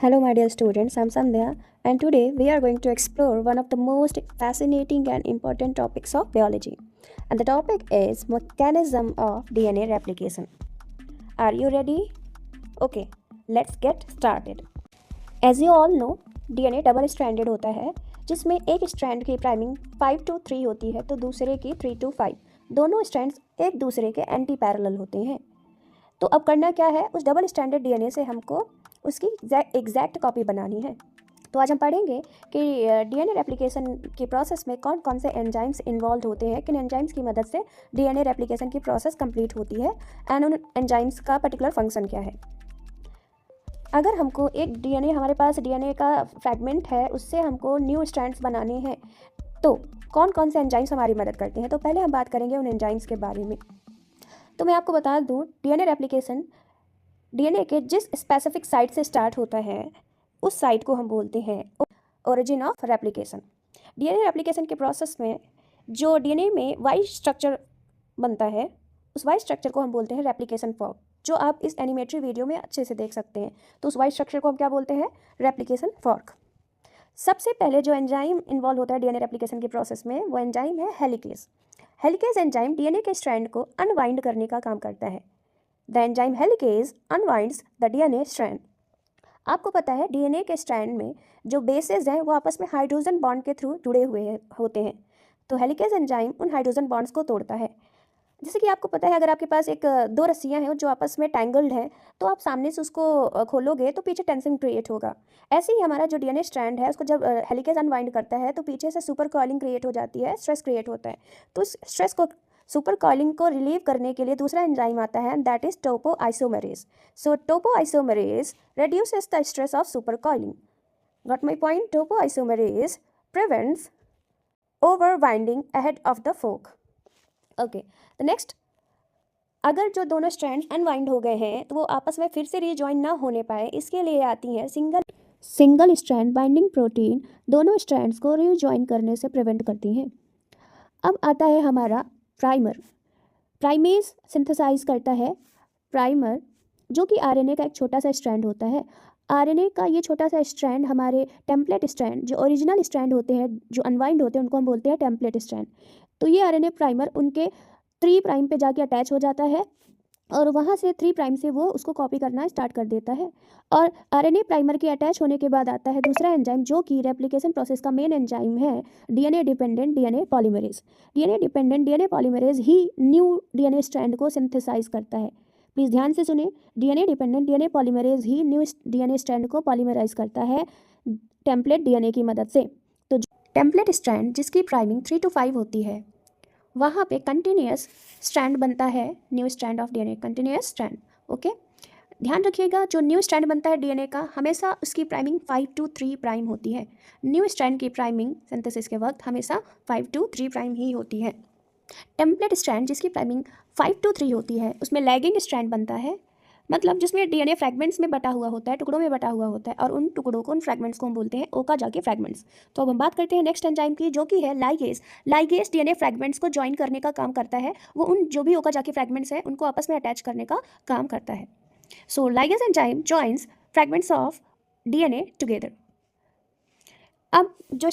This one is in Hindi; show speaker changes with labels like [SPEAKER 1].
[SPEAKER 1] Hello, my dear students. I'm Sandhya, and today we are going to explore one of the most fascinating and important topics of biology. And the topic is mechanism of DNA replication. Are you ready? Okay, let's get started. As you all know, DNA double stranded होता है, जिसमें एक स्ट्रैंड की प्राइमिंग 5 to 3 होती है तो दूसरे की 3 to 5। दोनों स्ट्रैंड्स एक दूसरे के एंटी पैरेलल होते हैं। तो अब करना क्या है, उस डबल स्ट्रैंडेड डीएनए से हमको उसकी एग्जैक्ट कॉपी बनानी है। तो आज हम पढ़ेंगे कि डीएनए रेप्लिकेशन की प्रोसेस में कौन कौन से एंजाइम्स इन्वॉल्व होते हैं, किन एंजाइम्स की मदद से डीएनए रेप्लिकेशन की प्रोसेस कंप्लीट होती है एंड उन एंजाइम्स का पर्टिकुलर फंक्शन क्या है। अगर हमको एक डीएनए, हमारे पास डीएनए का फ्रैगमेंट है, उससे हमको न्यू स्ट्रैंड्स बनाने हैं, तो कौन कौन से एंजाइम्स हमारी मदद करते हैं। तो पहले हम बात करेंगे उन एंजाइम्स के बारे में। तो मैं आपको बता दूं, डीएनए रेप्लिकेशन डीएनए के जिस स्पेसिफिक साइट से स्टार्ट होता है उस साइट को हम बोलते हैं origin of replication. DNA replication के प्रोसेस में जो डीएनए में वाई स्ट्रक्चर बनता है, उस वाई स्ट्रक्चर को हम बोलते हैं रेप्लिकेशन फॉर्क, जो आप इस एनिमेटरी वीडियो में अच्छे से देख सकते हैं। तो उस वाई स्ट्रक्चर को हम क्या बोलते हैं? Replication fork. सबसे पहले जो एंजाइम इन्वॉल्व होता है डीएनए रेप्लिकेशन के प्रोसेस में, वो एंजाइम है हेलिकेज। हेलिकेज एंजाइम डीएनए के स्ट्रैंड को अनवाइंड करने का काम करता है। The enzyme helicase unwinds the DNA strand. आपको पता है डीएनए के स्ट्रैंड में जो बेसेस हैं वो आपस में हाइड्रोजन बॉन्ड के थ्रू जुड़े हुए होते हैं। तो हेलिकेज एंजाइम उन हाइड्रोजन बॉन्ड्स को तोड़ता है। जैसे कि आपको पता है, अगर आपके पास एक दो रस्सियां हैं जो आपस में टैंगल्ड हैं, तो आप सामने से उसको खोलोगे तो पीछे टेंशन क्रिएट होगा। ऐसे ही हमारा जो डीएनए स्ट्रैंड है, उसको जब हेलिकेज अनवाइंड करता है तो पीछे से सुपर कॉइलिंग क्रिएट हो जाती है, स्ट्रेस क्रिएट होता है। तो इस स्ट्रेस को, सुपर कॉइलिंग को रिलीव करने के लिए दूसरा एंजाइम आता है, that is topoisomerase. So topoisomerase reduces the stress of supercoiling. Got my point? Topoisomerase prevents overwinding ahead of the fork. Okay, the next, अगर जो दोनों स्ट्रैंड्स अनवाइंड हो गए हैं तो वो आपस में फिर से रिजॉइन ना होने पाए, इसके लिए आती है सिंगल स्ट्रैंड बाइंडिंग प्रोटीन, दोनों स्ट्रैंड्स को रिजॉइन करने से प्रिवेंट करती हैं। अब आता है हमारा प्राइमर। प्राइमेज सिंथेसाइज करता है प्राइमर, जो कि आरएनए का एक छोटा सा स्ट्रैंड होता है। आरएनए का ये छोटा सा स्ट्रैंड हमारे टेम्पलेट स्ट्रैंड, जो ओरिजिनल स्ट्रैंड होते हैं, जो अनवाइंड होते हैं, उनको हम बोलते हैं टेम्पलेट स्ट्रैंड। तो ये आरएनए प्राइमर उनके 3 प्राइम पे जाके अटैच हो जाता है और वहाँ से 3 प्राइम से वो उसको कॉपी करना स्टार्ट कर देता है। और आरएनए प्राइमर के अटैच होने के बाद आता है दूसरा एंजाइम, जो कि रेप्लिकेशन प्रोसेस का मेन एंजाइम है, DNA dependent DNA polymerase. DNA dependent DNA polymerase ही न्यू डीएनए स्ट्रैंड को सिंथेसाइज करता है। प्लीज़ ध्यान से सुने, डीएनए डिपेंडेंट डीएनए पॉलीमरेज ही न्यू डीएनए स्ट्रैंड को पॉलीमराइज करता है टेम्पलेट डीएनए की मदद से। तो टेम्पलेट स्ट्रैंड जिसकी प्राइमिंग 3 to 5 होती है, वहाँ पे कंटिन्यूस स्ट्रैंड बनता है, new strand of DNA, continuous strand. Okay, ध्यान रखिएगा, जो न्यू स्ट्रैंड बनता है डीएनए का, हमेशा उसकी प्राइमिंग 5 to 3 प्राइम होती है। न्यू स्ट्रैंड की प्राइमिंग सिंथेसिस के वक्त हमेशा 5 to 3 प्राइम ही होती है। टेम्पलेट स्ट्रैंड जिसकी प्राइमिंग 5 to 3 होती है, उसमें लैगिंग स्ट्रैंड बनता है, मतलब जिसमें डीएनए फ्रैगमेंट्स में बटा हुआ होता है, टुकड़ों में बटा हुआ होता है, और उन टुकड़ों को, उन फ्रैगमेंट्स को हम बोलते हैं ओकाजाकी फ्रैगमेंट्स। तो अब हम बात करते हैं नेक्स्ट एंजाइम की, जो कि है लाइगेज। लाइगेज डीएनए फ्रैगमेंट्स को ज्वाइन करने का काम करता है। वो उन जो भी ओकाजाकी फ्रैगमेंट्स हैं उनको आपस में अटैच करने का काम करता है। So ligase enzyme joins fragments of DNA together. अब जो